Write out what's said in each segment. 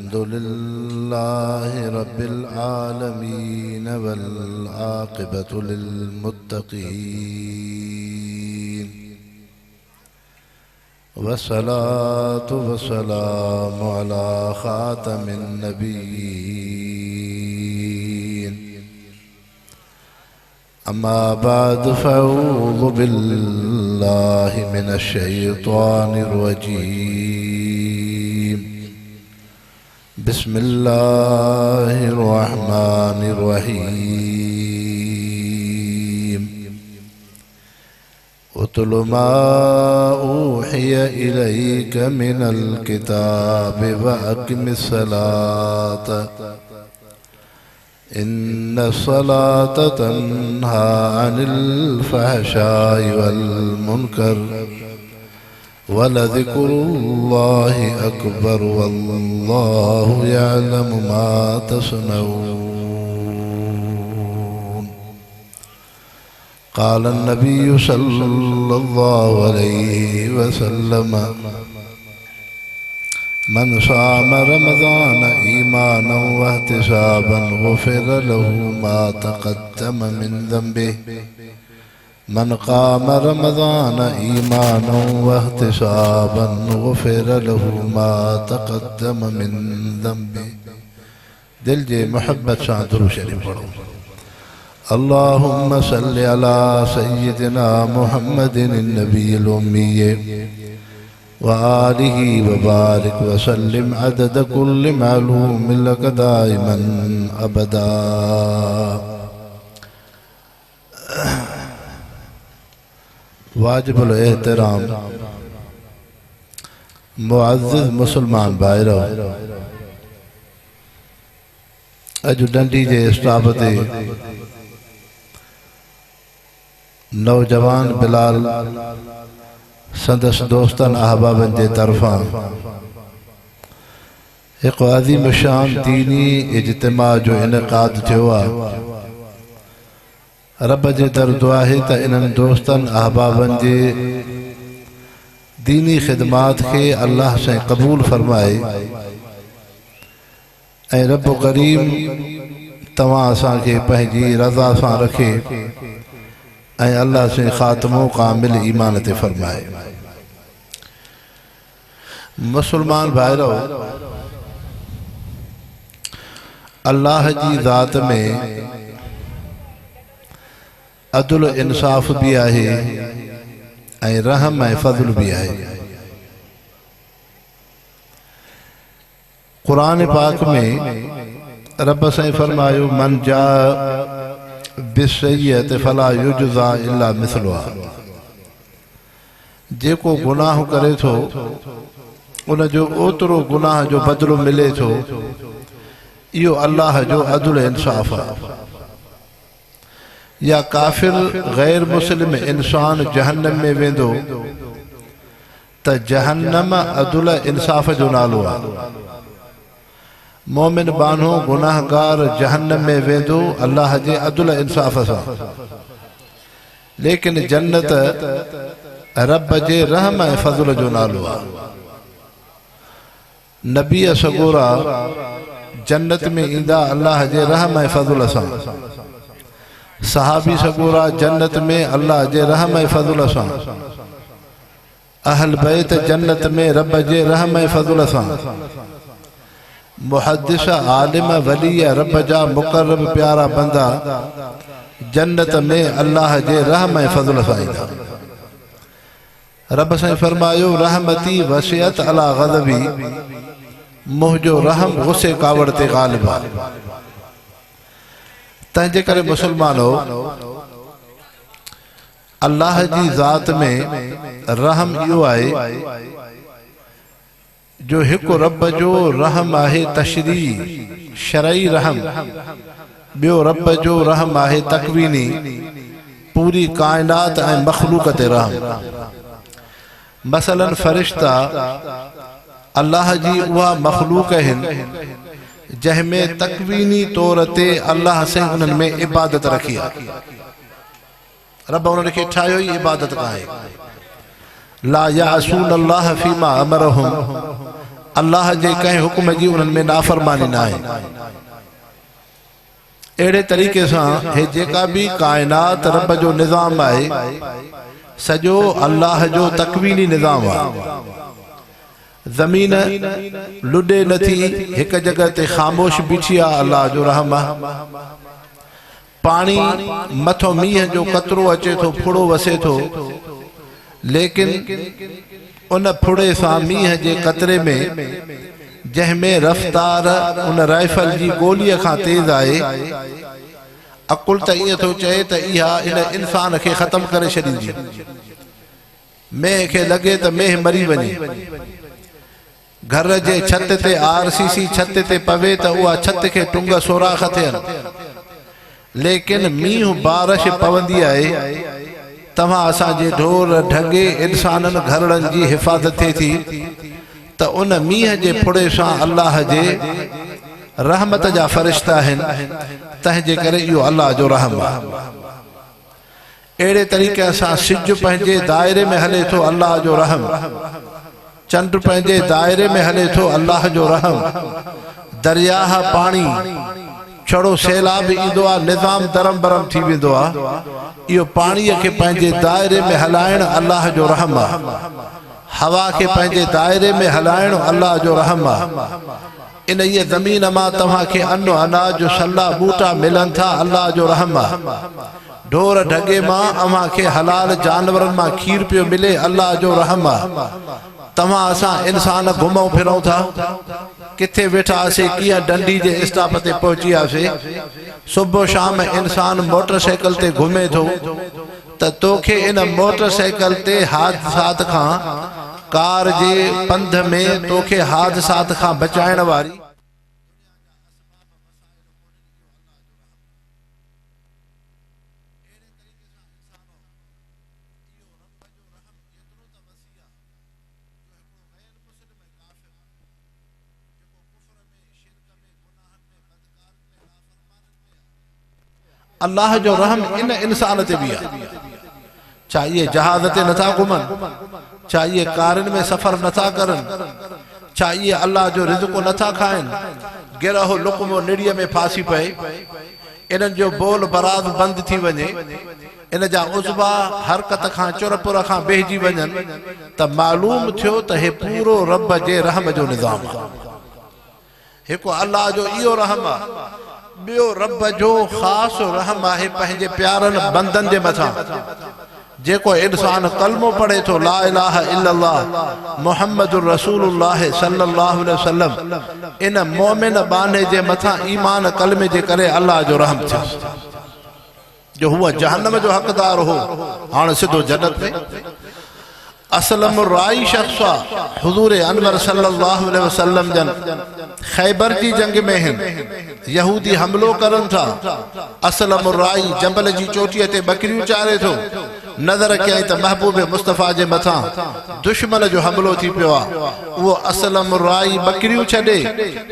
अल्हम्दुलिल्लाहि रब्बिल आलमीन वल आक़िबतु लिल मुत्तक़ीन वस्सलातु वस्सलामु अला ख़ातमिन नबिय्यीन अम्मा बाद फ़अऊज़ु बिल्लाहि मिनश शैतानिर रजीम बिस्मिल्लाहिर रहमानिर रहीम उतलु मा ऊहिय इलैक मिनल किताबि व अक़िमिस सलात इन्नस सलात तन्हा अनिल फ़हशाइ वल मुनकर वलज़िक्रुल्लाहि अकबर वल्लाहु यअलमु मा तस्नऊन। क़ाल अन्नबिय्यु सल्लल्लाहु अलैहि वसल्लम मन साम रमज़ान ईमानन वहतिसाबन गुफ़िर लहु मा तक़द्दम मिन ज़ंबिहि मन क़ाम रमज़ान ईमानन वहतिसाबन गुफ़िर लहु मा तक़द्दम मिन ज़ंबिहि। दिल जे मोहब्बत सां दुरूद शरीफ पढ़ो। अल्लाहुम्मा सल्लि अला सय्यिदिना मुहम्मदिन नबिय्यिल उम्मिय्य व आलिहि व बारिक व सल्लिम अदद कुल्लि मालूमिन लक दाइमन अबदा। वाजिबुल एहतराम मुअज़्ज़िज़ मुसलमान भाइरो, अज डंडी जे स्टाफ ते नौजवान बिलाल संदस दोस्तन अहबाबन जे तरफा एक अज़ीम शान दीनी इज्तिमा जो इनक़ाद थियो आहे। रब जे दर दुआ है त इन्हनि दोस्तन अहबाबन जे दीनी ख़िदमात के अल्लाह से कबूल फरमाए ऐं रब करीम तवां असांखे पंहिंजी रज़ा सां रखे ऐं अल्लाह से ख़ात्मो कामिल ईमान ते फरमाए। मुसलमान भाइरो, अल्लाह जी ज़ात में अदल इंसाफ भी आहे ऐं रहम ऐं फज़ल भी आहे। कुरान पाक में रब साईं फरमायो मन जा बिस्सय्यत फला युजज़ा इल्ला मिसलुहा। जेको गुनाह करे थो उन जो ओतरो गुनाह जो बदलो मिले थो। इहो अल्लाह जो अदल इंसाफ आहे। या काफिर गैर मुस्लिम इंसान जहन्नम में वेंदो त जहन्नम अदल इंसाफ जो नालो आहे। मोमिन बानो गुनाहगार जहन्नम में वेंदो अल्लाह जे अदल इंसाफ सां। लेकिन जन्नत रब जे रहम ऐं फज़ल जो नालो आहे। नबी सगोरा जन्नत में ईंदा अल्लाह जे रहम ऐं फज़ल सां। सहाबी सगोरा जन्नत में अल्लाह जे रहम ऐं फज़ल सां। अहल बैत जन्नत में रब जे रहम ऐं फज़ल सां। मुहद्दिस आलिम वली रब जा मुक़र्रब प्यारा बंदा जन्नत में अल्लाह जे रहम ऐं फज़ल सां ईंदा। रब साईं फरमायो रहमती वसियत अला ग़ज़बी। मुंहिंजो रहम गुस्से कावड़ ते ग़ालिब आहे। तंहिंजे करे मुसलमानो, अल्लाह जी ज़ात में रहम इहो आहे जो हिकु रब जो रहम आहे तशरी शरई रहम। ॿियो रब जो रहम आहे तकवीनी पूरी कायनात ऐं मखलूक ते रहम। मसलन फरिश्ता अल्लाह जी उहा मखलूक आहिनि जंहिंमें तकवीनी तौर ते अल्लाह से उन्हनि में इबादत रखी आहे। रब उन्हनि खे ठाहियो ई इबादत खां आहे। ला यासून अल्लाह फीमा अमरहुम अल्लाह जे कंहिं हुक्म जी उन्हनि में नाफ़रमानी न आहे। अहिड़े तरीक़े सां हे जेका बि काइनात रब जो निज़ाम आहे सॼो अल्लाह जो तकवीनी निज़ाम आहे। ज़मीन लुॾे नथी, हिक जगह ते ख़ामोश बीठी आहे, अल्लाह जो रहम आहे। पानी मथो मींहं जो कतरो अचे थो, फुड़ो वसे थो, लेकिन उन फुड़े सां मींहं जे कतरे में जंहिंमें रफ़्तार उन राइफल जी गोलीअ खां तेज़ आहे, अकुल त ईअं थो चए त इहा इन इंसान खे ख़तम करे छॾींदी। मेह खे लॻे त मेह मरी वञे, घर जे छत ते आरसीसी छत ते पवे त उहा छत खे टुंग सोराख थियनि, लेकिन मींहुं बारिश पवंदी आहे तव्हां असांजे ढोर ढगे इंसाननि घरनि जी हिफ़ाज़त थिए थी त उन मींहं जे फुड़े सां अल्लाह जे रहमत जा फ़रिश्ता आहिनि, तंहिंजे करे इहो अल्लाह जो रहम आहे। अहिड़े तरीक़े सां सिज पंहिंजे दायरे में हले थो, अल्लाह जो रहम। चंड पंहिंजे दायरे में हले थो, अल्लाह जो रहम। दरियाह पाणी छड़ो सैलाब ईंदो आहे, निज़ाम दरम बरम थी वेंदो आहे। इहो पाणीअ खे पंहिंजे दायरे में हलाइण अल्लाह जो रहम आहे। हवा के पंहिंजे दायरे में हलाइण अल्लाह जो रहम आहे। इन ये ज़मीन मां तव्हांखे अन्न अनाज सल्ला बूटा मिलन था, अल्लाह जो रहम आहे। ढोर ढगे मां अव्हांखे हलाल जानवरनि मां खीर पियो मिले, अल्लाह जो रहम आहे। तव्हां असां इंसान घुमूं फिरूं था, किथे वेठासीं, कीअं डंडी जे स्टॉप ते पहुची वियासीं। सुबुह शाम इंसान मोटरसाइकिल ते घुमे थो त तोखे इन मोटरसाइकिल ते हादसात खां, कार जे पंध में तोखे हादसात खां बचाइण वारी अल्लाह जो रहम इन इंसान ते भी है। चाहिए जहाज ते नथा घुमन, चाहिए कारन में सफर नथा करन, चाहिए अल्लाह जो रिज़्क़ नथा खाइन, गिरहो लुकमो निड़िय में फांसी पए, इनन जो बोल बराद बंद थी वने, इन जा उज़वा हरकत खां चुरपुर खां बेहजी वञन, त मालूम थियो त हे पूरो रब जे रहम जो निज़ाम आहे। हिकु अल्लाह जो इहो रहम आहे, बियो रब जो खास रहम आहे पंहिंजे प्यारन बंदन जे मथां। जेको इंसान कलमो पढ़े थो, ला इलाहा इल्लल्लाह मुहम्मदुर रसूलुल्लाह सल्लल्लाहु अलैहि वसल्लम, इन मोमिन बाने जे मथां ईमान कलमे जे करे अल्लाह जो रहम थियो। जो हुआ जहन्नम जो हकदार हो, हाणे सिधो जन्नत में। असलम राई शख्सा हुजूर अनवर सल्लल्लाहु अलैहि वसल्लम जन खैबर की जंग में हैं, यहूदी हमलो करन था। असलम राई जंबल जी चोटीअ ते बकरियूं चारे थो, नज़र कयईं त महबूब मुस्तफ़ा जे मथां दुश्मन जो हमलो थी पियो आहे। उहो असलम राई बकरियूं छॾे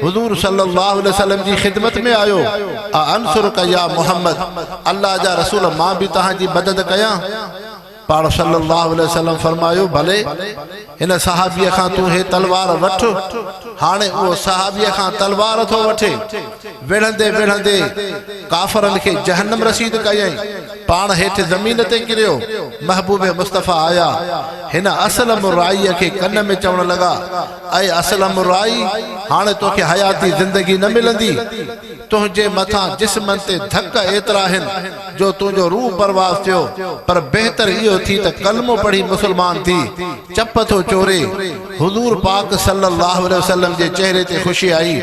हुजूर सल्लल्लाहु अलैहि वसल्लम जी खिदमत में आयो। अनसुरक या मोहम्मद, अल्लाह जा रसूल मां भी तहांजी मदद कयां। पाण सल्लल्लाहु अलैहि वसल्लम फरमायो, भले इन सहाबीअ खां तू हे तलवार वठ। हाणे उहो सहाबीअ खां तलवार थो वठे, विढ़ंदे विढ़ंदे काफ़रनि खे जहन्नम रसीद कयईं। पाण हेठि ज़मीन ते किरियो, महबूब मुस्तफ़ा आया, हिन असलम राईअ खे कन में चवण लॻा, ऐं असलम राई, हाणे तोखे हयाती ज़िंदगी न मिलंदी, तुंहिंजे मथां जिस्मनि ते धक एतिरा आहिनि जो तुंहिंजो रूह परवाज़ थियो, पर बहितर इहो थी त कलमो पढ़ी मुसलमान थी, चप थो चोरे। हुजूर पाक सल्लल्लाहु अलैहि वसल्लम जे चेहरे ते खुशी आई।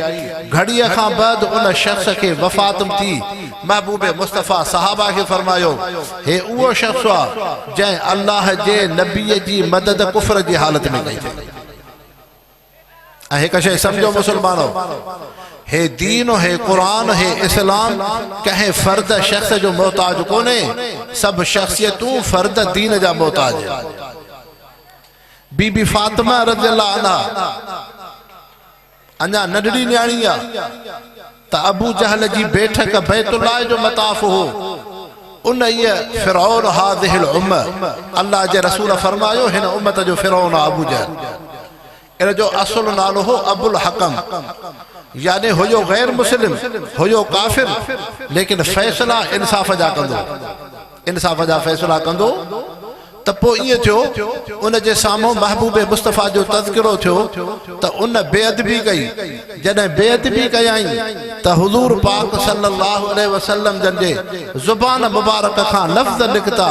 घड़ीअ खां बाद उन शख्स खे वफ़ात थी। महबूब मुस्तफ़ा सहाबा खे फरमायो, हे उहो शख्स आहे जंहिं अल्लाह जे नबीअ जी मदद कुफ्र जी हालत में कई। ऐं हिकु शइ सम्झो मुसलमानो, हे दीन, हे कुरान, हे इस्लाम कंहिं फर्द शख्स जो मोहताज कोने, सब शख्सियतूं फर्द दीन जा मोहताज। बीबी फातिमा रज़ियल्लाहु अन्हा अञा नंढड़ी न्याणी आहे त अबू जहल जी बैठक बैतुल्लाह जो मताफ़ हो। उन ये फिरौन हाज़िहिल उम्मह, अल्लाह जे रसूल फरमायो, हिन उम्मत जो फिरौन अबू जहल। इन जो असुल नालो हो अबुल हकम, यानी हुयो गैर मुस्लिम, हुयो काफिर, लेकिन फैसला इंसाफ जा कंदो, इंसाफ जा फैसला कंदो। त पोइ ईअं थियो, उन जे साम्हूं महबूब मुस्तफ़ा जो तज़किरो थियो त उन बेअदबी कई। जॾहिं बेअदबी कयाई त हुज़ूर पाक सल्लल्लाहु अलैहि वसल्लम जन जे ज़ुबान मुबारक खां लफ़्ज़ निकिता,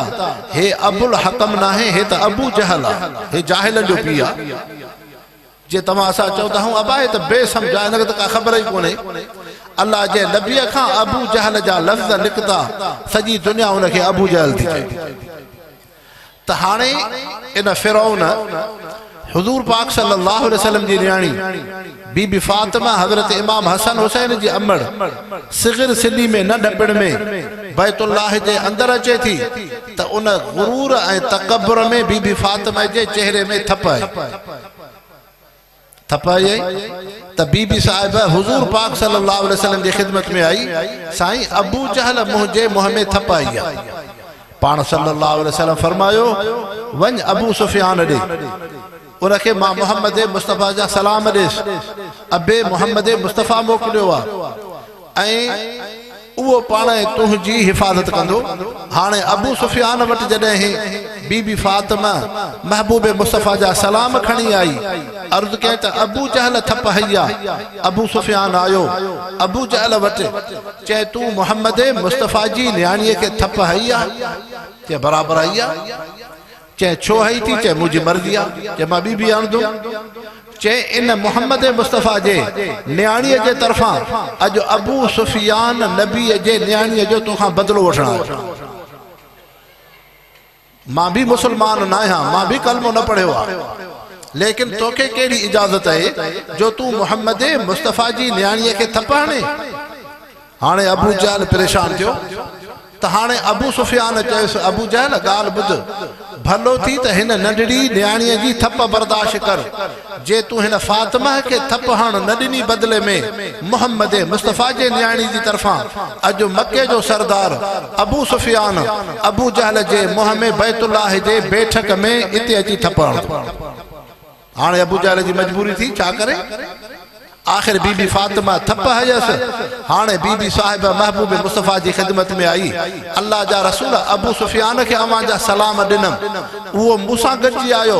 हे अबुल हकम नाहे, हे त अबू जहल आहे, हे जाहिलनि जो पीउ आहे। जे तव्हां असां चऊं था हूं अबा, हे त बेसमझ आहे, हिनखे त का ख़बर ई कोन्हे। अल्लाह जे नबीअ खां अबू जहल जा लफ़्ज़ निकिता, सॼी दुनिया उनखे अबू जहल थी चए। त हाणे इन फिरौन हुज़ूर पाक सल्लल्लाहु अलैहि वसल्लम जी नियाणी बीबी फातिमा हज़रत इमाम हसन हुसैन जी अमड़ सिग़िर सिनी में न ॾपण में बैतुल्लाह जे अंदरि अचे थी त उन गुरूर ऐं तकब्बुर में बीबी फातिमा जे चेहरे में थप आई। थप आई त बीबी साहिबा हुज़ूर पाक सल्लल्लाहु अलैहि वसल्लम जी खिदमत में आई, साईं अबू जहल मुंहिंजे मुंह में थप आई आहे। पाण सल्लल्लाहु अलैहि वसल्लम फरमायो, वञ अबू सुफियान ॾे, उनखे मां मोहम्मद मुस्तफ़ा जा सलाम ॾेसि, अबे मोहम्मद मुस्तफ़ा मोकिलियो आहे ऐं उहो पाण तुंहिंजी हिफ़ाज़त कंदो। हाणे अबू सुफियान वटि जॾहिं बीबी फातिमा महबूब मुस्तफ़ा जा सलाम खणी आई, अर्ज़ कई त अबू जहल थप हई आहे। अबू सुफियान आयो अबू जहल वटि, चए तूं मोहम्मद मुस्तफ़ा जी नियाणीअ खे थप हई आहे? चए बराबरि आई आहे। चए छो हई थी? चए मुंहिंजी मर्ज़ी आहे। चए मां ॿी बि आणंदुमि। चए इन मोहम्मद मुस्तफ़ा जे नियाणीअ जे तरफ़ां अॼु अबू सुफियान नबीअ जे नियाणीअ जो तोखां बदिलो वठणु आयो। मां बि मुस्लमान न आहियां, मां बि कलमो न पढ़ियो आहे, लेकिन तोखे कहिड़ी इजाज़त आहे जो तूं मोहम्मद मुस्तफ़ा जी नियाणीअ खे थप हणे? हाणे अबू जहल परेशान थियो त हाणे अबू सुफियान चयुसि, अबू जहल ॻाल्हि ॿुध, भलो थी त हिन नंढड़ी नियाणीअ जी थप बर्दाश्त कर। जे तूं हिन फातिमा खे थप हण न ॾिनी बदिले में मोहम्मद मुस्तफ़ा जे नियाणी जी तरफ़ां, अॼु मके जो सरदार अबू सुफियान अबू जहल जे मुंह में बैतुल्लाह जे बैठक में इते अची थप हणंदो। हाणे अबू जहल जी मजबूरी थी, छा करे? आखिर बीबी फातिमा थप हयसि। हाणे बीबी साहिब महबूब मुस्तफ़ा जी खिदमत में आई, अल्लाह जा रसूल अबू सुफियान खे अवां जा सलाम ॾिनमि, उहो मूंसां गॾिजी आयो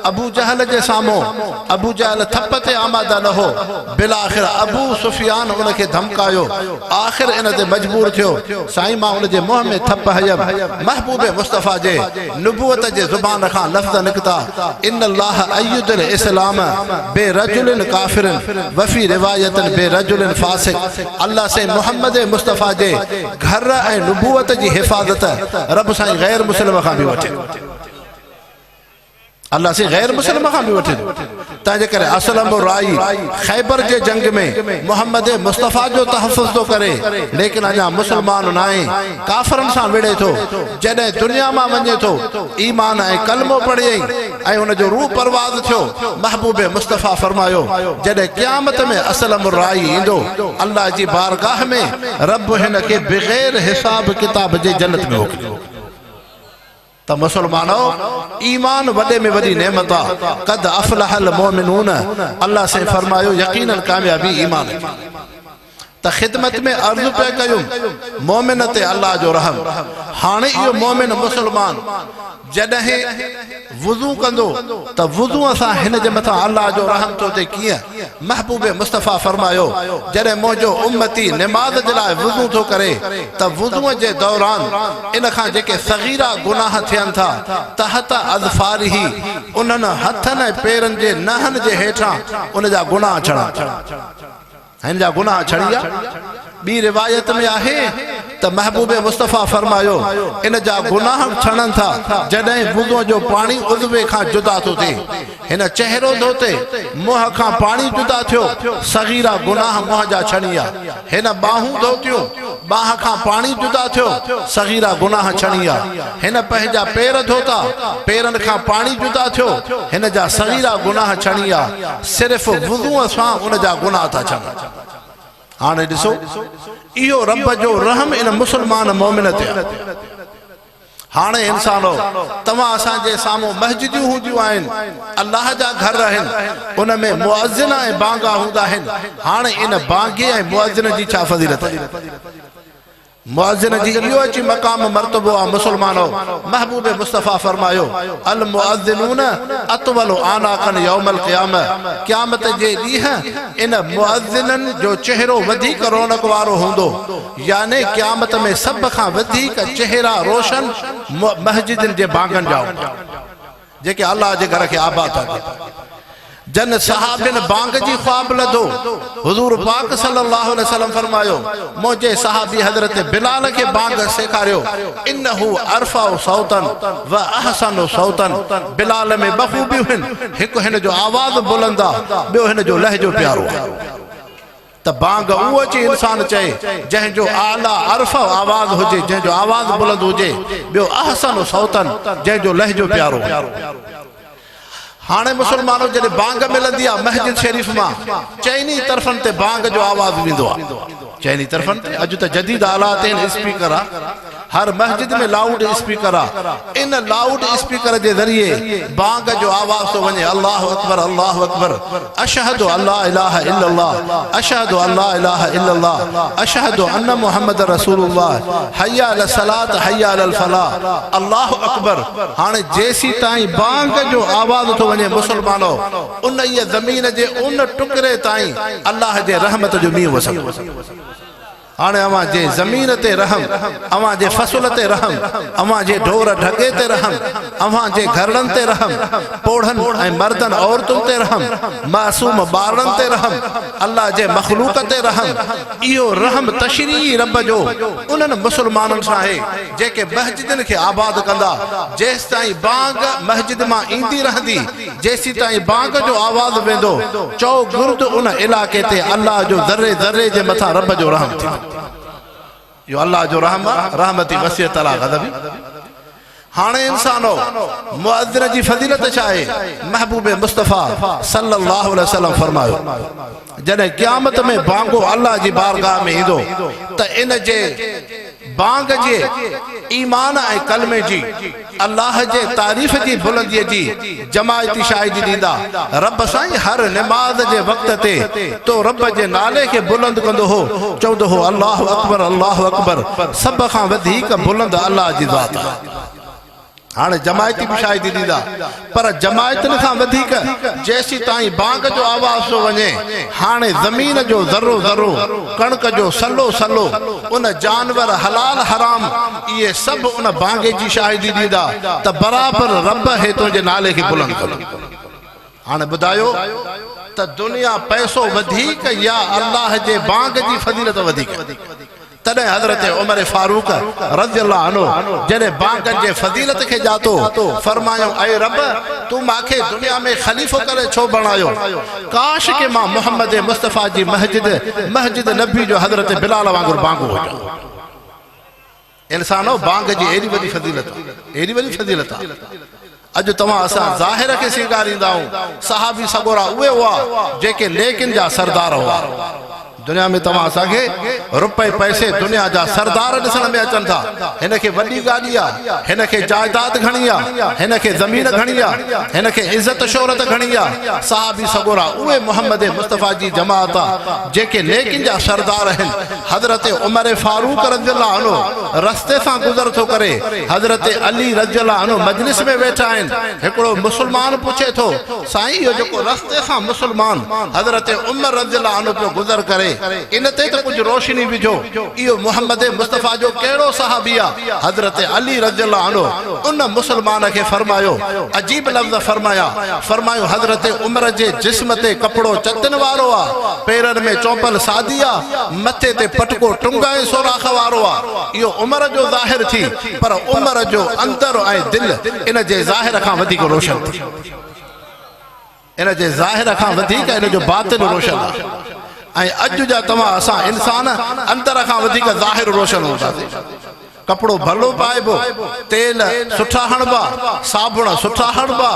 अबू जहल जे साम्हूं। अबू जहल थप ते आमादा न हो, बिलाखिर अबू सुफियान उनखे धमकायो, आखिर इन ते मजबूर थियो, साईं मां उन जे मुंह में थप हयमि। महबूब मुस्तफ़ा जे नुबुवत जे ज़ुबान खां लफ़्ज़ निकिता, इन्नल्लाह अय्युदल इस्लाम बेरजुलिन काफिरिन वफ़ी रिवायतन बेरजुलिन फासिक। अल्लाह से मोहम्मद मुस्तफ़ा जे घर ऐं नुबुवत जी हिफ़ाज़त रब साईं गैर मुस्लिम खां बि वठे, अल्लाह से गैर मुस्लिम खां बि वठे। तंहिंजे करे असलम राई ख़ैबर जे जंग में मोहम्मद मुस्तफ़ा जो तहफ़्फ़ुज़ थो करे, लेकिन अञा मुस्लमान न आहे, काफ़रनि सां विड़े थो। जॾहिं दुनिया मां वञे थो, ईमान ऐं कलमो पढ़ियईं ऐं हुन जो रूह परवाज़ थियो। महबूब मुस्तफ़ा फरमायो, जॾहिं क़यामत में असलम राई ईंदो, अल्लाह जी बारगाह में रब हिन खे बग़ैर हिसाब किताब जे जन्नत में मोकिलियो। त मुसलमानो, ईमान वॾे में वॾी नेमत आहे। क़द अफ़लहल मोमिनून, अल्लाह से फरमायो यकीनन कामयाबी ईमान। त खिदमत में अर्ज़ पे कयूं मोमिन ते अल्लाह जो रहम। हाणे इहो मोमिन मुसलमान जॾहिं वुज़ू कंदो त वुज़ू सां हिन जे मथां अल्लाह जो रहम थो थिए। कीअं? महबूब मुस्तफ़ा फरमायो, जॾहिं मुंहिंजो उम्मती निमाज़ जे लाइ वुज़ू थो करे त वुज़ूअ जे दौरान इन खां जेके सग़ीरा गुनाह थियनि था, तहत अज़फ़ारिही, उन्हनि हथनि ऐं पेरनि जे नहनि जे हेठां उन जा गुनाह छणा, हिन जा गुनाह छड़िया। ॿी रिवायत में आहे त महबूब मुस्तफ़ा फरमायो, इन जा गुनाह छणनि था जॾहिं वुज़ूअ जो पाणी उज़वे खां जुदा थो थिए। हिन चहिरो धोते, मुंहं खां पाणी जुदा थियो, सग़ीरा गुनाह मुंहं जा छणिया। हिन बाहूं धोतियूं, बाह खां पाणी जुदा थियो, सग़ीरा गुनाह छणिया। हिन पंहिंजा पेर धोता, पेरनि खां पाणी जुदा थियो, हिन जा सग़ीरा गुनाह छणिया। सिर्फ़ वुज़ूअ सां उन जा गुनाह था छणनि। हाणे ॾिसो, इहो रब जो रहम इन मुस्लमान मोमिन ते। हाणे इंसानो तव्हां असांजे साम्हूं मस्जिदियूं हूंदियूं आहिनि अल्लाह जा घर आहिनि उन में मुअज़्ज़िन ऐं बांगा हूंदा आहिनि हाणे इन बांगे ऐं मुअज़्ज़िन जी छा फज़ीलत आहे मुअज़्ज़िन जी इहो अची मक़ाम मर्तबो आहे मुस्लमानो महबूब मुस्तफ़ा फरमायो अल मुअज़्ज़िनून अतवलु आनाक़न यौमल क़ियामह क़यामत जे ॾींहुं इन मुअज़्ज़िननि जो चेहरो वधीक रौनक वारो हूंदो यानी क़यामत में सभ खां वधीक चेहरा रोशन मस्जिदनि जे बांगनि जा हूंदा जेके अल्लाह जे घर खे आबाद था कनि जन सहाबिन बांग जी ख्वाब लधो हुजूर पाक सल्लल्लाहु अलैहि वसल्लम फरमायो मुझे सहाबी हजरत बिलाल के बांग सेखारियो इन्नहु अरफा सौतन व अहसन सौतन बिलाल में बखूबियूं आहिनि हिकु हिन जो आवाज़ बुलंद आहे ॿियो हिन जो लहजो प्यारो त बांग उहो अची इंसान चए जंहिंजो आला अरफा आवाज़ हुजे जंहिंजो आवाज़ बुलंद हुजे ॿियो अहसन सौतन जंहिंजो लहजो प्यारो हाणे मुसलमानों जॾहिं बांग मिलंदी आहे मस्जिद शरीफ़ मां चइनी तरफ़नि ते बांग जो आवाज़ वेंदो आहे चइनी तरफ़नि ते अॼु त जदीद हालात आहिनि स्पीकर आहे हर मस्जिद में लाउड स्पीकर आहे इन लाउड स्पीकर जे ज़रिए बांग जो आवाज़ तो वञे अल्लाहु अकबर अशहदु अल्ला इलाहा इल्लल्लाह अशहदु अल्ला इलाहा इल्लल्लाह अशहदु अन्न मुहम्मद रसूलुल्लाह हय्या अल सलात हय्या अल फलाह अल्लाहु अकबर हाणे जेसी ताईं बांग जो आवाज़ तो वञे मुसलमानो उन ये ज़मीन जे उन टुकड़े ताईं अल्लाह जे रहमत जो मींहुं वसंदो हाणे अवां जे ज़मीन ते रहम अवां जे फसल ते रहम अवां जे ढोर ढगे ते रहम अवां जे घरड़नि ते रहम पोढ़नि ऐं मर्दनि औरतुनि ते रहम मासूम ॿारनि ते रहम अल्लाह जे मखलूक ते रहम इहो रहम तशरीह रब जो उन्हनि मुसलमाननि सां आहे जेके मस्जिदनि खे आबाद कंदा जेसि ताईं बांग मस्जिद मां ईंदी रहंदी जेसि ताईं बांग जो आवाज़ वेंदो चओ गुर्द उन इलाके ते अल्लाह जो ज़र्रे ज़र्रे जे मथां रब जो रहम थी यो अल्लाह जो रहमती वसियत अला गज़बी हाणे इंसानो मुअज़्ज़िन जी फज़ीलत छा आहे महबूब मुस्तफ़ा सल्लल्लाहु अलैहि वसल्लम फरमायो जॾहिं क़यामत में बांगो अल्लाह जी बारगाह में ईंदो त इन जे बांग जे ईमान ऐं कलमे जी अल्लाह जे तारीफ़ जी बुलंदीअ जी जमायती शाहिदी ॾींदा रब साईं हर निमाज़ जे वक़्त ते तो रब जे नाले खे बुलंद कंदो हो चवंदो हो अल्लाहु अकबर सभ खां वधीक बुलंद अल्लाह जी ज़ात आहे हाणे जमायती भी शाहिदी ॾींदा पर जमायतनि खां वधीक जेसी ताईं बांग जो आवाज़ तो वञे हाणे ज़मीन जो ज़र्रो ज़र्रो कणक जो सलो सलो उन जानवर हलाल हराम इहे सभु उन बांगे जी शाहिदी ॾींदा त बराबरि रब हे तुंहिंजे नाले खे बुलंद कंदो हाणे ॿुधायो त दुनिया पैसो वधीक या अल्लाह जे बांग जी फज़ीलत वधीक तॾहिं हज़रत उमर फारूक रज़ियल्लाहु अन्हु जॾहिं बांगनि जे फज़ीलत खे ॼातो फरमायो ऐं रब तूं मूंखे दुनिया में ख़लीफ़ो करे छो बणायो काश के मां मोहम्मद मुस्तफ़ा जी मस्जिद नबी जो हज़रत बिलाल वांगुरु बांगो हुजां इंसानो बांग जी एॾी वॾी फज़ीलत आहे अॼु तव्हां असां ज़ाहिर खे सींगारींदा आहियूं सहाबी सगोरा उहे हुआ जेके लेकिन जा सरदार हुआ दुनिया में तव्हां असांखे रुपए पैसे दुनिया जा सरदार ॾिसण में अचनि था हिन खे वॾी गाॾी आहे हिन खे जायदाद घणी आहे हिन खे ज़मीन घणी आहे हिन खे इज़त शोहरत घणी आहे सहाबी सगोरा उहे मोहम्मद मुस्तफ़ा जी जमात आहे जेके लेकिन जा सरदार आहिनि हज़रत उमर फारूक रज़ियल्लाहु अन्हु रस्ते सां गुज़र थो करे हज़रत अली रज़ियल्लाहु अन्हु मजलिस में वेठा आहिनि हिकिड़ो मुस्लमान पुछे थो साईं इहो जेको रस्ते सां मुस्लमान हज़रत उमर रज़ियल्लाहु अन्हु पियो गुज़र करे इन ते तो कुछ रोशनी विझो इहो मोहम्मद मुस्तफ़ा जो कहिड़ो सहाबी आहे हज़रत अली रज़ियल्लाहु अन्हु उन मुसलमान खे फरमायो अजीब लफ़्ज़ फरमायो हज़रत उमर जे जिस्म ते कपड़ो चतन वारो आहे पेरनि में चौपल सादी आहे मथे ते पटको टुंगा ऐं सोराख वारो आहे इहो उमर जो ज़ाहिर थी पर उमर जो अंदर ऐं दिल इन जे ज़ाहिर खां वधीक रोशन थी इन जे ज़ाहिर खां वधीक इन जो बातिन रोशन आहे ऐं अॼु जा तव्हां असां इंसान अंदर खां वधीक ज़ाहिर रोशन हूंदासीं कपड़ो भलो पाइबो, तेल सुठा हणबा, साबुण सुठा हणबा,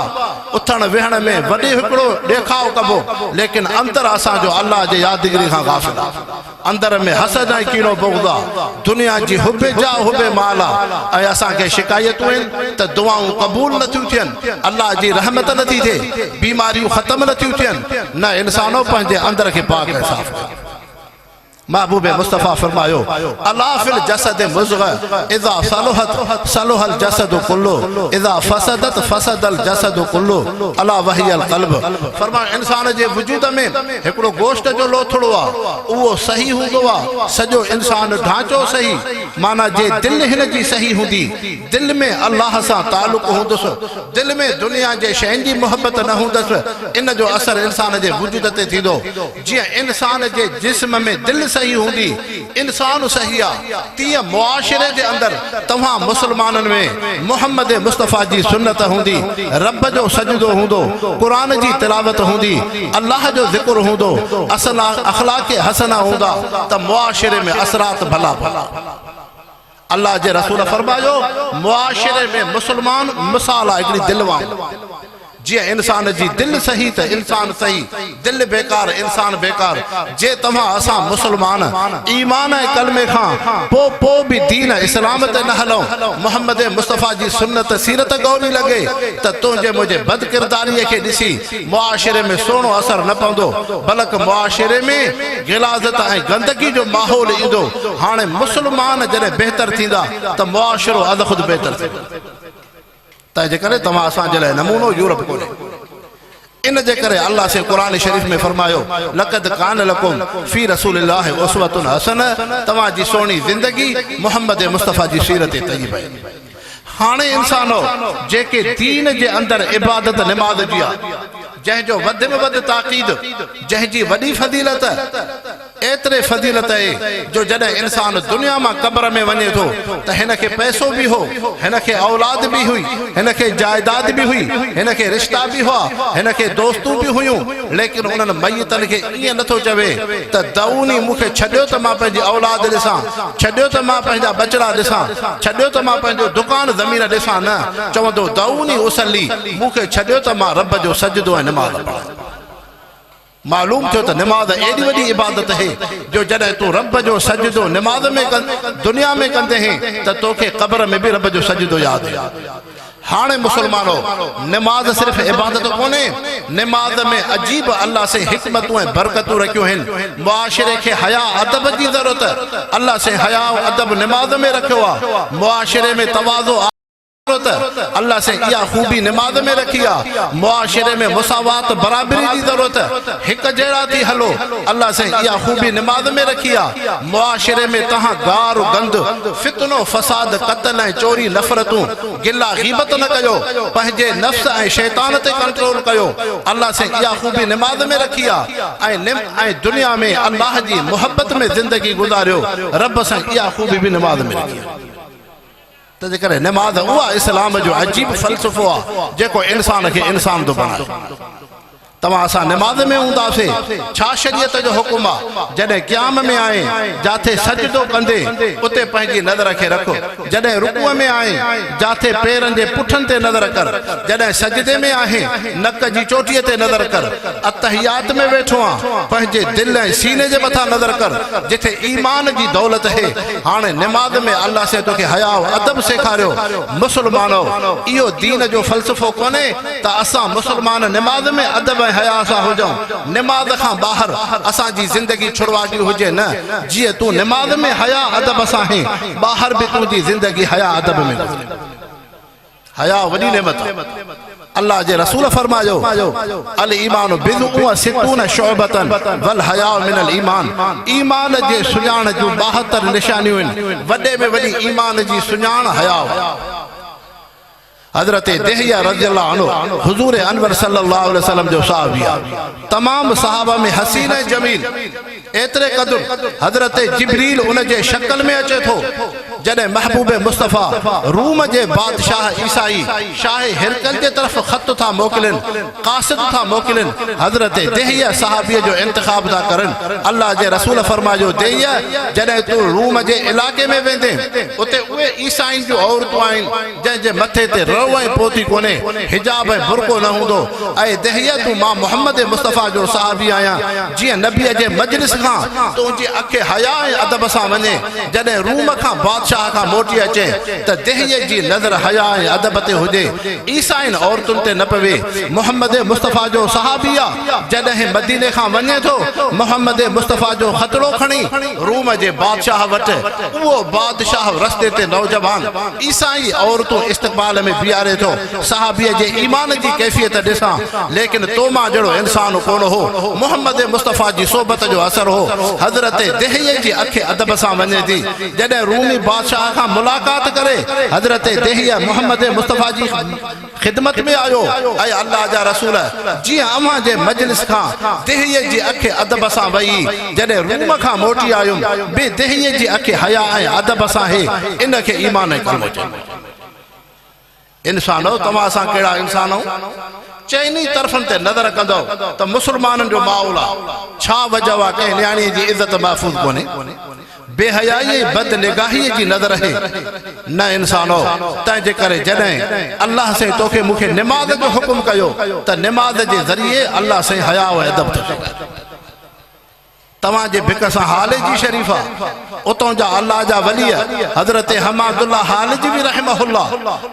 उथण वेहण में वॾे हिकिड़ो ॾेखाव कबो, लेकिन अंदर असांजो अल्लाह जे यादगिरी खां गाफ़िल आहे। अंदर में हसद ऐं कीड़ो बगदा, दुनिया जी हुबे जा हुबे माला, ऐं असांखे शिकायतूं आहिनि त दुआऊं क़बूल नथियूं थियनि, अल्लाह जी रहमत नथी थिए, बीमारियूं ख़त्म नथियूं थियनि, न इंसानो पंहिंजे अंदर खे पाक ऐं साफ़ करे। महबूब मुस्तफ़ा फरमायो अला फिल जसद मुज़ग़ इज़ा सलुहत सलुहल जसद कुल्लु इज़ा फसदत फसदल जसद कुल्लु अला वहियल क़ल्ब। फरमायो इंसान जे वजूद में हिकिड़ो गोश्त जो लोथड़ो आहे, उहो सही हूंदो आहे, सॼो इंसान ढांचो सही, माना जे दिलि हिन जी सही हूंदी, दिलि में अल्लाह सां तालुक़ हूंदुसि, दिलि में दुनिया जे शयुनि जी मोहबत न हूंदसि, इन जो असर इंसान जे वजूद ते थींदो। जीअं इंसान जे जिस्म में दिलि सही हूंदी, इंसान सही आहे, तीअं मुआशिरे जे अंदरि तव्हां मुसलमाननि में मोहम्मद मुस्तफ़ा जी सुन्नत हूंदी, रब जो सजदो हूंदो, क़ुरान जी तिलावत हूंदी, अल्लाह जो ज़िक्र हूंदो, अखलाक हसना हूंदा, त मुआशिरे में असरात भला भला। अल्लाह जे रसूल फरमायो मुआशिरे में मुसलमान मिसाल आहे हिकिड़ी दिलि वांगुरु। जी इंसान जी दिल सही तो इंसान सही, दिल बेकार इंसान बेकार। जे तव्हां असां मुसलमान ईमान ऐं कलमे खां पो भी दीन इस्लाम ते न हलूं, मोहम्मद मुस्तफ़ा जी सुन्नत सीरत गौरी लगे, त तुंहिंजे मुंहिंजे बद किरदारीअ खे ॾिसी मुआशिरे में सुहिणो असर न पवंदो, बल्कि मुआशिरे में गिलाज़त ऐं गंदगी जो माहौल ईंदो। हाणे मुसलमान जॾहिं बहितर थींदा त मुआशिरो अद ख़ुद बहितर थींदो। तंहिंजे करे तव्हां असांजे लाइ नमूनो यूरोप कोन्हे। इन जे करे अल्लाह से कुरान शरीफ में फरमायो लक़द कान लकुम फी रसूलिल्लाहि उसवतुन हसना, तव्हां जी सोहणी ज़िंदगी मोहम्मद मुस्तफ़ा जी सीरत तय्यबा। हाणे इंसानो जेके दीन जे अंदर इबादत नमाज जी आहे, जंहिंजो वध में वध ताक़ीद, जंहिंजी वॾी फज़ीलत एतिरे फज़ीलत आहे जो जॾहिं इंसान दुनिया मां क़ब्र में वञे थो त हिन खे पैसो बि हो, हिन खे औलाद बि हुई, हिन खे जायदाद बि हुई, हिन खे रिश्ता बि हुआ, हिन खे दोस्तूं बि हुयूं, लेकिन उन्हनि मयतनि खे ईअं नथो चवे त दऊनी मूंखे छॾियो त मां पंहिंजी औलाद ॾिसां, छॾियो त मां पंहिंजा बचड़ा ॾिसां, छॾियो त मां पंहिंजो दुकान ज़मीन ॾिसां, न चवंदो दऊनी उसली, मूंखे छॾियो त मां रब जो सजदो ऐं नमाज़ पढ़ां। मालूम थियो त नमाज एडी वॾी इबादत है जो जॾहिं तूं रब जो सजदो नमाज में दुनिया में कंदे हैं त तोखे क़ब्र में भी रब जो सजदो याद है। हाणे मुसलमानो नमाज सिर्फ इबादत कोने, नमाज में अजीब अल्लाह से हिकमतूं ऐं बरकतूं रखियूं आहिनि। मुआशिरे खे हया अदब जी ज़रूरत, अल्लाह से हया अदब नमाज में रखियो आहे। मुआशिरे में तवाज़ो अल्लाह से इया खूबी नमाज में रखी है। मुआशिरे में मुसावात बराबरी की जरूरत है, एक जड़ा थी हलो, अल्लाह से इया खूबी नमाज में रखी है। मुआशिरे में तहां गार गंद फितनो फसाद कत्ल ऐं चोरी नफरतूं गिला गीबत न कयो, पंहिंजे नफ्स ऐं शैतान ते कंट्रोल कयो, अल्लाह से इया खूबी नमाज में रखी है। ऐं दुनिया में अल्लाह जी मोहब्बत में जिंदगी गुजारियो, रब से इया खूबी भी नमाज में रखी है। तंहिंजे करे नमाज उहा इस्लाम जो अजीब फ़लसफ़ो आहे जेको इंसान खे इंसान थो बणाए। तव्हां असां नमाज में हूंदासीं, छा शरीयत जो हुकुम आहे, जॾहिं क़याम में आए जाथे सजदो कंदे उते पंहिंजी नज़र खे रखो, जॾहिं रुकूअ में आए जाथे पेरनि जे पुठनि ते नज़र कर, जॾहिं सजदे में आहे नक जी चोटीअ ते नज़र कर, अतहियात में वेठो आहे पंहिंजे दिलि ऐं सीने जे मथां नज़र कर जिथे ईमान जी दौलत है। हाणे नमाज में अल्लाह से तोखे हया अदब सेखारियो। मुसलमानो इहो दीन जो फ़लसफ़ो कोन्हे त असां मुसलमान नमाज में अदब हया सा हो जाऊं, नमाज खां बाहर असां जी जिंदगी छुड़वाड़ी हुजे न। जीअं तू नमाज में हया अदब सां है, बाहर भी तुंहिंजी जिंदगी हया अदब में गुज़रे। हया वॾी नेमत आहे। अल्लाह जे रसूल फरमायो अल ईमान बिदअ व सित्तून शुअबतन वल हया मिनल ईमान, ईमान जे सुञाण जूं 72 निशानियूं आहिनि, वॾे में वॾी ईमान जी सुञाण हया। हजरत दहिया रज़ी अल्लाह अन्हु हुजूर अनवर सल्लल्लाहु अलैहि वसल्लम जो साहबी आहे। तमाम सहाबा में हसीन ऐं जमील एतिरे क़दुरु हजरत जिब्रील उन जे शक्ल में अचे थो जॾहिं महबूब मुस्तफ़ा रूम जे बादशाह ईसाई शाह हिरकल जे तरफ़ ख़त था मोकिलिन, क़ासिद था मोकिलिन। हजरत दहिया सहाबीअ जो इंतिखाब था करनि। अल्लाह जे रसूल फरमायो, दहिया जॾहिं तूं रूम जे इलाक़े में वेंदे उते उहे ईसाइन जूं औरतूं आहिनि जंहिंजे मथे ते रव ऐं पोती कोन्हे, हिजाब ऐं बुरको न हूंदो। ऐं दहिया तूं मां मोहम्मद मुस्तफ़ा जो सहाबी आहियां। जीअं नबीअ जे मजलिस खां तुंहिंजी अखि हया ऐं अदब सां वञे, जॾहिं रूम खां बादशाह खां मोटी अचे त दहिया जी नज़र हया ऐं अदब ते हुजे, ईसाइन औरतुनि ते न पवे। मोहम्मद मुस्तफ़ा जो सहाबी आहे। जॾहिं मदीने खां वञे थो मोहम्मद मुस्तफ़ा जो खतरो खणी रूम जे बादशाह वटि, उहो बादशाह रस्ते ते नौजवान ईसाई औरतूं इस्तक़बाल में बीहारे थो। सहाबीअ जे ईमान जी कैफ़ियत ॾिसां, लेकिन तो मां जहिड़ो इंसानु कोन हो। मोहम्मद मुस्तफ़ा जी सोबत जो असर हो। हज़रत दहिया जी अखि अदब सां वञे थी। जॾहिं रूमी बादशाह खां मुलाक़ात करे हज़रत दहिया मोहम्मद मुस्तफ़ा जी ख़िदमत में आयो। ऐं अल्लाह जा रसूल, जीअं अव्हां जे मजलिस खां दहिया जी अखि अदब सां वई, जॾहिं रूम खां मोटी आयुमि बे दहिया जी अखि हया ऐं अदब सां हे, इनखे ईमान ऐं कलमो चइबो। इंसानो तव्हां असां कहिड़ा इंसान आहियूं? चइनी तरफ़नि ते नज़र कंदो त मुस्लमाननि जो माहौल आहे। छा वजह आहे? कंहिं न्याणीअ जी इज़त महफ़ूज़ कोन्हे, बेहयाई बद निगाही जी नज़र है न इंसानो। तंहिंजे करे जॾहिं अल्लाह से तोखे मूंखे निमाज़ जो हुकुम कयो त निमाज़ जे ज़रिए अल्लाह से हया ऐं अदब थो सेखारे। तव्हां जे भिक सां हालिज जी शरीफ़ा, उतों जा अल्लाह जा वली हज़रत हमादुल्लाह हालिज भी रहमहुल्लाह,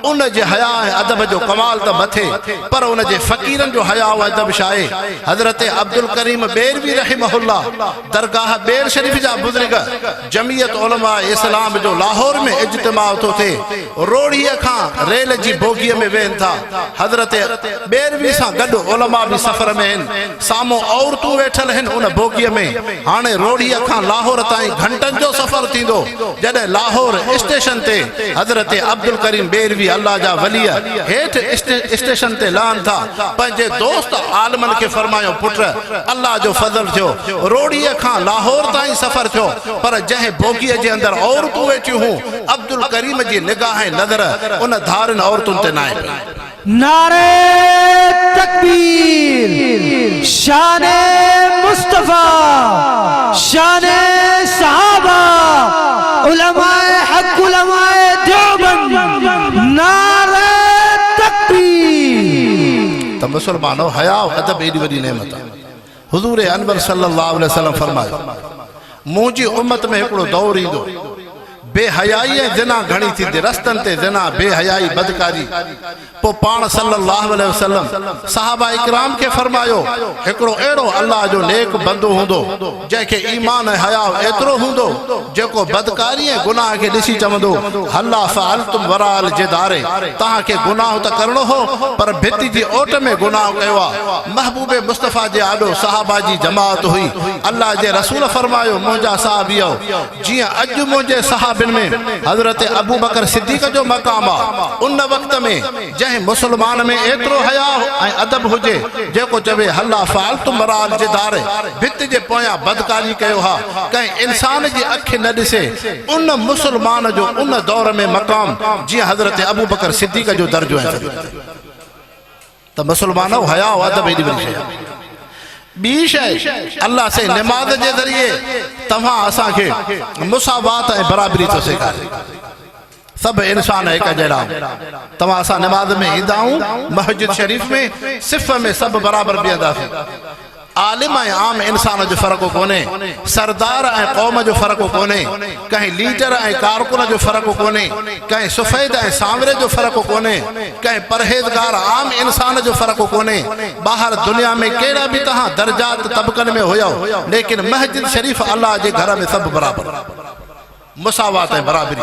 उन जे हया ऐं अदब जो कमाल त मथे, पर उन जे फ़क़ीरनि जो हया ऐं अदब छा आहे? हज़रत अब्दुल करीम बेरवी रहमहुल्लाह दरगाह बेर शरीफ़ जा बुज़ुर्ग जमीयत उलमा इस्लाम जो लाहौर में इज्तिमा थो थिए। रोड़ीअ खां रेल जी बोगीअ में वेहनि था। हज़रत बेरवी सां गॾु उलमा भी सफ़र में आहिनि। साम्हूं औरतूं वेठल आहिनि उन बोगीअ में। हाणे रोड़ीअ खां लाहौर ताईं घंटनि जो सफ़र थींदो। जॾहिं लाहौर स्टेशन ते हज़रत अब्दुल करीम बेरवी अल्लाह जा वली हेठि स्टेशन ते लहनि था, पंहिंजे दोस्त आलमनि खे फरमायो, पुट अल्लाह जो फज़ल थियो, रोड़ीअ खां लाहौर ताईं सफ़र थियो, पर जंहिं बोगीअ जे अंदरि औरतूं वेठियूं हुयूं, अब्दुल करीम जी निगाह नज़र उन धारनि औरतुनि ते न आहे। नारे तकबीर, शाने मुस्तफा, शाने सहाबा, उलमाए हक, उलमाए देवबंद, नारे तकबीर। तो मुसलमानों, हया अदब एडी वडी नेमत है। हुजूर अनवर सल्लल्लाहु अलैहि वसल्लम फरमायो, मुंहिंजी उम्मत में हिकिड़ो दौर ईंदो, बेहयाई ऐं ज़िना घणी थींदी, रस्तनि ते ज़िना, बेहयाई, बदकारी। पोइ पाण सल्लल्लाहु अलैहि वसल्लम सहाबा इकराम खे फरमायो, हिकिड़ो अहिड़ो अल्लाह जो नेक बंदो हूंदो जंहिंखे ईमान ऐं हया एतिरो हूंदो जेको बदकारी ऐं गुनाह खे ॾिसी चवंदो, हल्ला फ़अल्तुम वराअल जिदारे, तव्हांखे गुनाह त करणो हो पर भिति जी ओट में गुनाह कयो आहे। महबूब मुस्तफ़ा जे आॾो सहाबा जी जमात हुई। अल्लाह जे रसूल फरमायो, मुंहिंजा साहबियो, जीअं अॼु मुंहिंजे सहाबिन में हज़रत अबू बकर सिद्दीक़ जो मक़ाम आहे, उन वक़्त में जंहिं मुसलमान में एतिरो हया ऐं अदब हुजे जेको चवे हल्ला फ़अल्तुम वराअल जिदारे, भित जे पोयां बदकारी कयो हा, कंहिं इंसान जी अखि न ॾिसे, उन मुसलमान जो उन दौर में मक़ाम जीअं हज़रत अबू बकर सिद्दीक़ जो दर्जो आहे। त मुसलमानों, हया अदब एॾी वॾी शइ आहे। बी शइ, अल्लाह से निमाज़ जे ज़रिए तव्हां असांखे मुसावात ऐं बराबरी थो सेखारे। सभु इंसान हिक जहिड़ा। तव्हां असां निमाज़ में ईंदा आहियूं, मस्जिद शरीफ़ में सिफ़ में सभु बराबरि बीहंदासीं। आलिम ऐं आम इंसान जो फ़र्क़ु कोन्हे, सरदार ऐं क़ौम जो फ़र्क़ु कोन्हे, कंहिं लीडर ऐं कारकुन जो फ़र्क़ु कोन्हे, कंहिं सफ़ेद ऐं सांवरे जो फ़र्क़ु कोन्हे, कंहिं परहेज़गार आम इंसान जो फ़र्क़ु कोन्हे। ॿाहिरि दुनिया में कहिड़ा बि तव्हां दर्जात तबक़नि में हुयो, लेकिन मस्जिद शरीफ़ अल्लाह जे घर में सभु बराबरि, मुसावात ऐं बराबरी।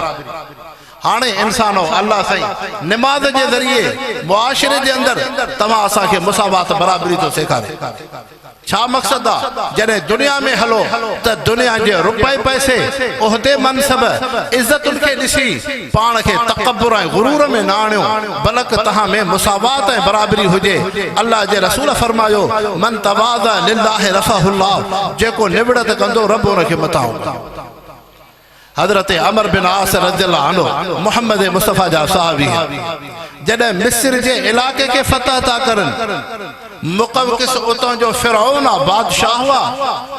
हाणे इंसानो, अल्लाह साईं निमाज़ जे ज़रिए मुआशिरे जे अंदरि तव्हां असांखे मुसावात बराबरी थो सेखारे। छा मक़सद आहे जॾहिं दुनिया में हलो त दुनिया जे रुपए पैसे उहिदे मनसब इज़तुन खे ॾिसी पाण खे तकब्बुर ऐं गुरूर में न आणियो बल्कि तव्हां में मुसावात ऐं बराबरी हुजे अल्लाह जे रसूल फरमायो मन तवाज़ा लिल्लाहि रफ़अहुल्लाह जेको निबड़त कंदो रब उनखे मथां हज़रत अमर बिन आस रज़ियल्लाहु अन्हु मोहम्मद मुस्तफ़ा जा सहाबी जॾहिं मिस्र जे इलाके खे फतह था करनि मुक़वक़िस उतां जो फ़िरऔन बादशाह हुआ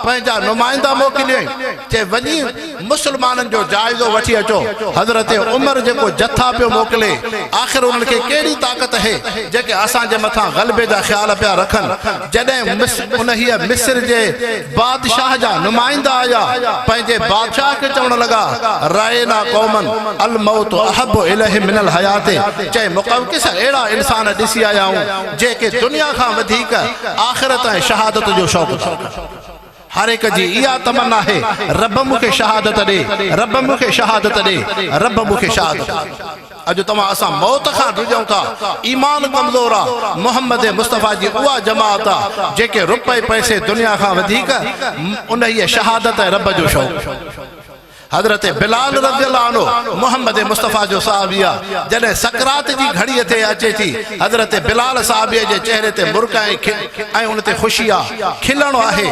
पंहिंजा नुमाइंदा मोकिलियईं चए वञी मुस्लमाननि जो जाइज़ो वठी अचो हज़रत उमर जेको जथा पियो मोकिले आख़िर उन्हनि खे कहिड़ी ताक़त आहे जेके असांजे मथां ग़लबे जा ख़्याल पिया रखनि जॾहिं उन्हीअ मिस्र जे बादशाह जा नुमाइंदा आया पंहिंजे बादशाह खे चवण लॻा रायना क़ौमन अल मौत अहब्बु इलैहि मिनल हयात चए मुक़वक़िस अहिड़ा इंसान ॾिसी आया आहियूं जेके दुनिया खां आखिरत ऐं शहादत जो शौक़ हर एक जी इहा तमन्ना है रब मूंखे शहादत ॾे रब मूंखे शहादत ॾे रब मूंखे शहादत अॼु तव्हां असां मौत खां ॾिजूं था ईमान कमज़ोर आहे मोहम्मद मुस्तफ़ा जी उहा जमात आहे जेके रुपए पैसे दुनिया खां वधीक उन जी शहादत ऐं रब जो शौक़ हज़रत बिलाल रज़ियल्लाहु अन्हु मोहम्मद मुस्तफ़ा जो सहाबी आहे जॾहिं सकरात जी घड़ीअ ते अचे थी हज़रत बिलाल साहबीअ जे चेहरे ते मुर्क ऐं उन ते ख़ुशी आहे खिलणो आहे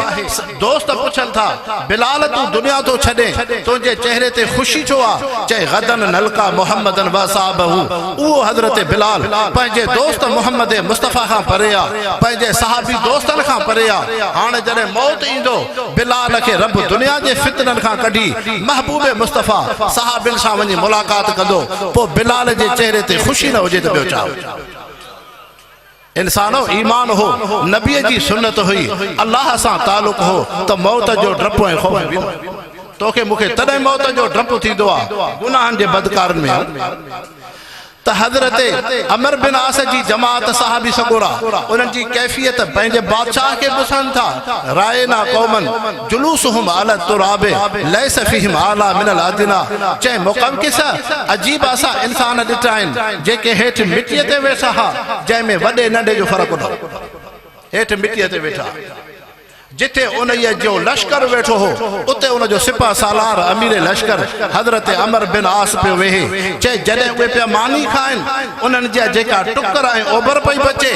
दोस्त पुछनि था बिलाल तूं दुनिया थो छॾे तुंहिंजे चेहरे ते ख़ुशी छो आहे चए गदन नलका मोहम्मदन व साहबहू उहो हज़रत बिलाल पंहिंजे दोस्त मोहम्मद मुस्तफ़ा खां परे आहे पंहिंजे सहाबी दोस्तनि खां परे आहे हाणे जॾहिं मौत ईंदो बिलाल खे रब दुनिया जे फितननि खां कढी महबूबे मुस्तफ़ा सहाबिन सां वञी मुलाक़ात कंदो पोइ बिलाल जे चेहरे ते ख़ुशी न हुजे त ॿियो छा इंसानो ईमान हो नबीअ जी सुन्नत हुई अल्लाह सां तालुक़ हो त मौत जो डपु ऐं ख़ौफ़ तोखे मूंखे तॾहिं मौत जो डपु थींदो आहे गुनाहनि जे बदकारनि में त हज़रत अमर बिन आस जी जमात सहाबी सगोरा उन्हनि जी कैफ़ियत पंहिंजे बादशाह खे ॾिसनि था रायना क़ौमन जुलूसुहुम अला तुराबे लैस फीहिम आला मिनल अदना चए मुक़वक़िस अजीब असां इंसान ॾिठा आहिनि जेके हेठि मिटीअ ते वेठा हा जंहिंमें वॾे नंढे जो फ़र्क़ु न हेठि मिटीअ ते वेठा जिथे उन जो लश्कर वेठो हो उते उन जो सिपा सालार अमीर लश्कर हज़रत अमर बिन आस पे वेहे चे जॾहिं उहे पिया मानी खाइनि उन्हनि जा जेका टुकर ऐं ओभर पई बचे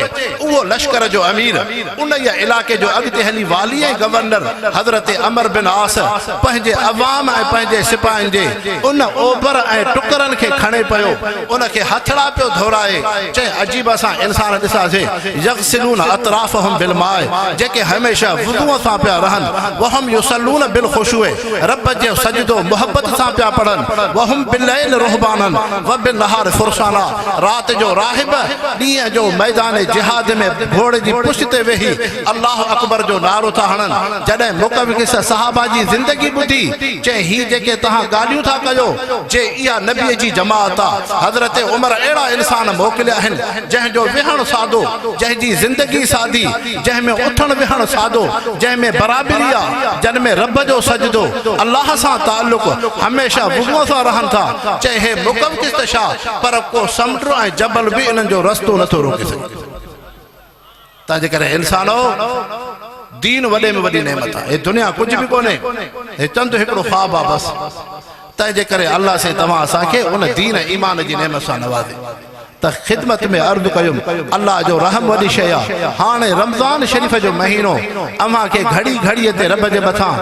उहो लश्कर जो अमीर उन इलाके जो अॻिते हली वाली ऐं गवर्नर हज़रत अमर बिन आस पंहिंजे अवाम ऐं पंहिंजे सिपाहियुनि जे उन ओभर ऐं टुकरनि खे खणे पियो उन खे हथड़ा पियो धोराए चए अजीब असां इंसान ॾिसासीं यग़सिलून अतराफ़हुम बिल माए जेके हमेशह वुज़ू सां पिया रहनि वहम युसल्लून बिल खुशूए रब जो सजदो मोहब्बत सां पिया पढ़नि वहम बिलैल रुहबानन व बिल नहार फुरसाना रात जो राहिब ॾींहं जो मैदान जिहाद में घोड़े जी पुष्ट ते वेही अल्लाह अकबर जो नारो था हणनि जॾहिं मुक़वक़िस सहाबा जी ज़िंदगी ॿुधी चए ही जेके तव्हां ॻाल्हियूं था कयो जे इहा नबीअ जी जमात आहे हज़रत उमर अहिड़ा इंसान मोकिलिया आहिनि जंहिंजो विहणु सादो जंहिंजी ज़िंदगी सादी जंहिंमें उथणु विहणु सादो जंहिंमें बराबरी आहे जंहिंमें रब जो सजदो अल्लाह सां ताल्लुक़ हमेशह वुज़ूअ सां रहनि था चाहे हे मुक़वक़िस त छा पर को समुंड ऐं जबल बि इन्हनि जो रस्तो नथो रोके सघे तंहिंजे करे इंसानो दीन वॾे में वॾी नेमत आहे हे दुनिया कुझु बि कोन्हे हे चंद हिकिड़ो ख्वाब आहे बसि तंहिंजे करे अल्लाह से तव्हां असांखे उन दीन ईमान जी नेमत सां नवाज़े त ख़िदमत में अर्ज़ कयुम अल्लाह जो रहम वॾी शइ आहे हाणे रमज़ान शरीफ़ जो महीनो अव्हां खे घड़ी घड़ीअ ते रब जे मथां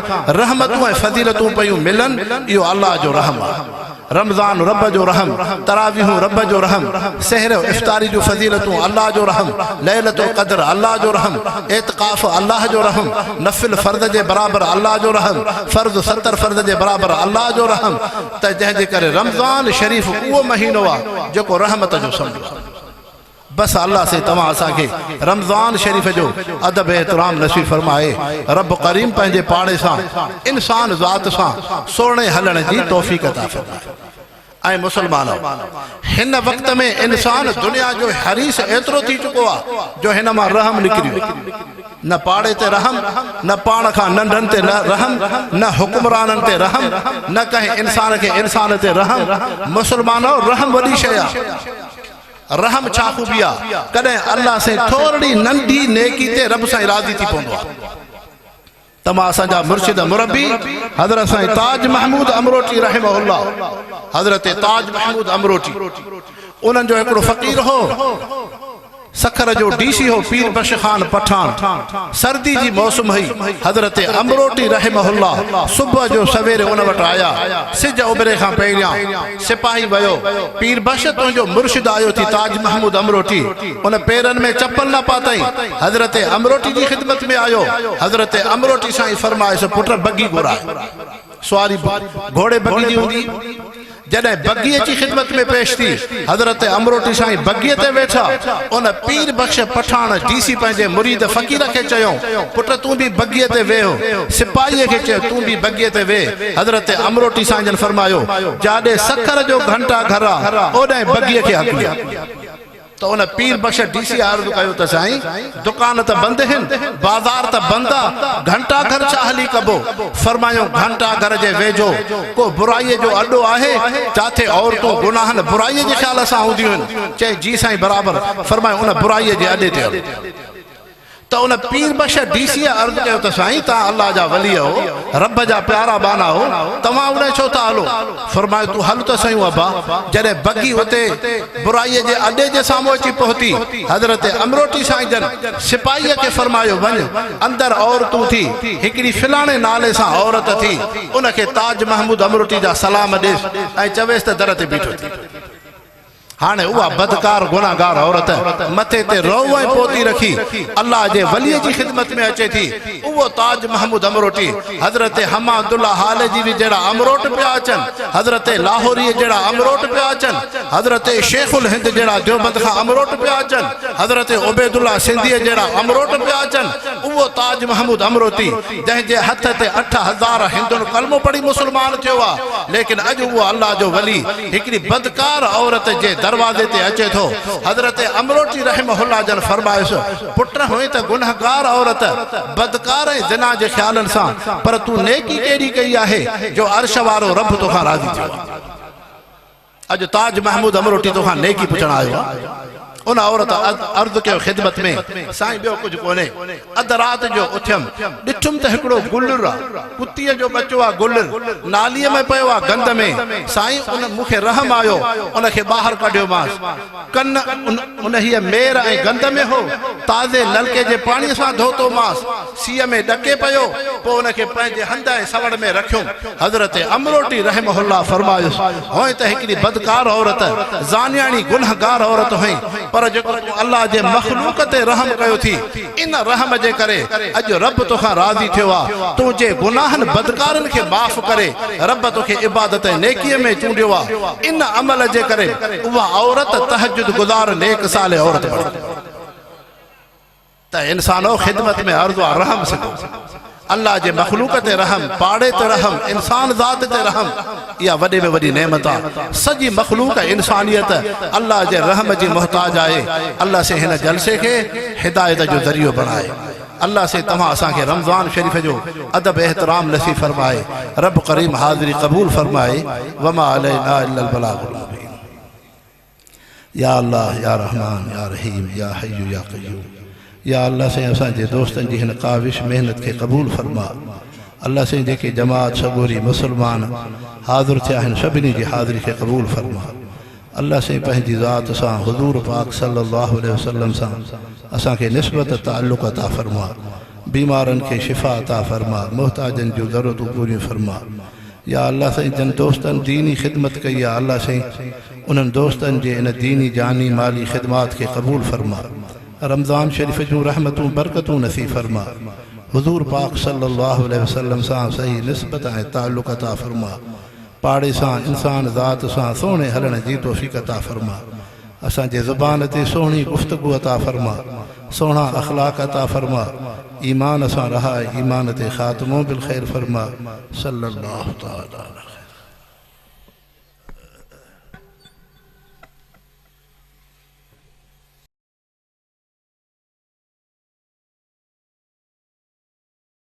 रहमतूं ऐं फज़ीलतूं पयूं मिलनि इहो अल्लाह जो रहम आहे रमज़ान रब जो रहम तरावीहूं रब जो रहम सहर इफ्तारी जो फज़ीलतूं अल्लाह जो रहम लैलतुल क़द्र अल्लाह जो रहम एतिकाफ़ अल्लाह जो रहम नफ़िल फ़र्ज़ जे बराबरि अल्लाह जो रहम फ़र्ज़ 70 फ़र्ज़ जे बराबरि अल्लाह जो रहम त जंहिंजे करे रमज़ान शरीफ़ उहो महीनो आहे जेको रहमत जो सम्झो बस अल्लाह से तव्हां असांखे रमज़ान शरीफ़ जो अदब एहतराम नसीब फरमाए रब करीम पंहिंजे पाड़े सां इंसान ज़ात सां सोणे हलण जी तौफ़ीक़ अता फरमाए ऐं मुसलमानो हिन वक़्त में इंसान दुनिया जो हरीस एतिरो थी चुको आहे जो हिन मां रहम निकिरी न पाड़े ते रहम न पाण खां नंढनि ते रहम न हुक्मराननि ते रहम न कंहिं इंसान खे इंसान ते रहम मुसलमानो रहम वॾी शइ आहे रहम छा ख़ूबी आहे कॾहिं अल्लाह से थोरी नंढी नेकी ते रब सां राज़ी थी पवंदो आहे तमा असांजा मुर्शिद मुरब्बी हज़रत साईं ताज महमूद अमरोटी रहमहुल्लाह, हज़रत ताज महमूद अमरोटी उन्हनि जो हिकिड़ो फ़क़ीर हो, सखर जो डीसी हो पीर बख्श खान पठान। सर्दी जी मौसम हुई, हज़रत अमरोटी रहमहुल्लाह सुबह जो सवेरे उन वटि आया, सिज उभरे खां पहिरियां सिपाही वियो, पीर बख्श तुंहिंजो मुर्शिद आयो थी ताज महमूद अमरोटी। उन पेरनि में चप्पल न पातई, हज़रत अमरोटी जी ख़िदमत में आयो। हज़रत अमरोटी साईं फरमायसि पुट बगी घुराए, सवारी घोड़े बगी जी हूंदी। जॾहिं बगीअ जी ख़िदमत में पेश थी, हज़रत अमरोटी साईं बगीअ ते वेठा। उन पीर बख्श पठान डीसी पंहिंजे मुरीद फ़क़ीर खे चयो पुट तूं बि बगीअ ते वेहो, सिपाहीअ खे चयो तूं बि बगीअ ते वेह। हज़रत अमरोटी साईं जन फरमायो जाॾे सखर जो घंटा घर आहे ओॾां बगीअ खे हकियो। तो उन पीर बख्श डीसी अर्ज़ु कयो त साईं दुकान त बंदि आहिनि, बाज़ार त बंदि आहे, घंटा घर छा हली कबो? फरमायो घंटा घर जे वेझो को बुराईअ जो अड्डो आहे, जिथे औरतूं गुनाहनि बुराईअ जे ख़्याल सां हूंदियूं आहिनि। चई जी साईं बराबरि। फरमायो उन बुराईअ जे अॾे ते हलो। तो उन पीर बख्श डीसी अर्ज़ु कयो त साईं तव्हां अल्लाह जा वली हो, रब जा प्यारा बाना हो, तव्हां उन छो था हलो? फरमायो तूं हल त सही अबा। जॾहिं बगी उते बुराईअ जे अॾे जे साम्हूं अची पहुती, हज़रत अमरोटी साईं जन सिपाहीअ खे फरमायो वञ अंदरि औरतूं थी, हिकिड़ी फिलाणे नाले सां औरत थी, उनखे ताज महमूद अमरोटी जा सलाम ॾेसि ऐं चवेसि त दर ते बीठो थी। हाणे उहा बदकार गुनाहगार औरत मथे ते रो ऐं पोती रखी अल्लाह जे वलीअ जी ख़िदमत में अचे थी। उहो ताज महमूद अमरोटी हज़रत हमादुल्लाह हालजी बि जहिड़ा अमरोट पिया अचनि, हज़रत लाहौरी जहिड़ा अमरोट पिया अचनि, हज़रत शेखुल हिंद जहिड़ा देवबंद खां अमरोट पिया अचनि, हज़रत उबैदुल्लाह सिंधी जहिड़ा अमरोट पिया अचनि। उहो ताज महमूद अमरोटी जंहिंजे हथ ते 8000 हिंदुनि कलमो पढ़ी मुस्लमान थियो आहे, लेकिन अॼु उहो अल्लाह जो वली हिकिड़ी बदकार औरत जे दरवाजे ते अचे थो। हज़रत अमरोटी रहमहुल्लाह जन फरमायसि पुट हुई त गुनहगार औरत बदकार ऐं ज़िना जे ख़्यालनि सां, पर तूं नेकी कहिड़ी कई आहे जो अर्श वारो रब तोखां राज़ी थियो। अॼु ताज महमूद अमरोटी तोखां नेकी पुछण आयो आहे। उन औरत अर्ज़ु कयो ख़िदमत में साईं ॿियो कुझु कोन्हे, अधु राति जो उथियमि ॾिठुमि त हिकिड़ो गुलर आहे, कुतीअ जो बचो आहे गुलर, नालीअ में पियो आहे गंद में। साईं उन मूंखे रहम आयो, उनखे ॿाहिरि कढियोमांसि। कन उन हीअ मेर ऐं गंद में हो, ताज़े नलके जे पाणीअ सां धोतोमांसि, सीअ में ॾके पियो, पोइ उनखे पंहिंजे हंध ऐं सवड़ में रखियुमि। हज़रत अमरोटी रहमहुल्लाह फरमायुसि हुई त हिकिड़ी बदकार औरत ज़ानियाणी गुनहगार औरत हुई, पर जेको अल्लाह जे मखलूक ते रहम कयो थी, इन रहम जे करे अॼु रब तोखां राज़ी थियो आहे। तूं जे गुनाहनि बदकारनि खे माफ़ करे रब तोखे इबादत ऐं नेकीअ में चूंडियो आहे। इन अमल जे करे उहा औरत तहजुद गुज़ार नेक साले औरत बणी। त इंसानो ख़िदमत में अर्ज़ु आहे रहम सिखो, अल्लाह जे मखलूक ते रहम, पाड़े ते रहम, इंसान ज़ात ते रहम, इहा वॾे में वॾी नेमत आहे। सॼी मखलूक इंसानियत अल्लाह जे रहम जी मोहताज आहे। अल्लाह से हिन जलसे खे हिदायत जो ज़रियो बणाए। अल्लाह से तव्हां असांखे रमज़ान शरीफ़ जो अदब एहतराम नसीब फरमाए। रब करीम हाज़िरी क़बूल फरमाए। वमा अलैना इल्लल बलागुल मुबीन। या अल्लाह या रहमान या रहीम या हय्यु या क़य्यूम। या अल्लाह से असांजे दोस्तनि जी हिन काविश मेहनत खे क़बूल फरमा। अल्लाह से जेके जमात सगोरी मुसलमान हाज़िर थिया आहिनि सभिनी जी हाज़िरी खे क़बूल फरमा। अल्लाह से पंहिंजी ज़ात सां हुज़ूर पाक सल्लल्लाहु अलैहि वसल्लम सां असांखे निस्बत ताल्लुक़ अता फरमा। बीमारनि खे शिफ़ा अता फरमा, मुहताजनि जूं ज़रूरतूं पूरियूं फरमा। या अल्लाह से जन दोस्तनि दीनी ख़िदमत कई आहे, अल्लाह से उन्हनि दोस्तनि जे इन दीनी जानी माली ख़िदमात खे क़बूल फरमा। रमज़ान शरीफ़ जूं रहमतूं बरकतूं नसीब फरमा। हुज़ूर पाक सल्लल्लाहु अलैहि वसल्लम सां सही निस्बत ऐं ताल्लुक़ अता फरमा। पाड़े सां इंसान ज़ात सां सोणे हलण जी तौफ़ीक़ अता फरमा। असांजे ज़ुबान ते सोहणी गुफ़्तगू अता फरमा, सोहणा अख़लाक़ अता फरमा। ईमान सां रहाए, ईमान ते ख़ात्मो बिल ख़ैर फरमा। सल्लल्लाहु तआला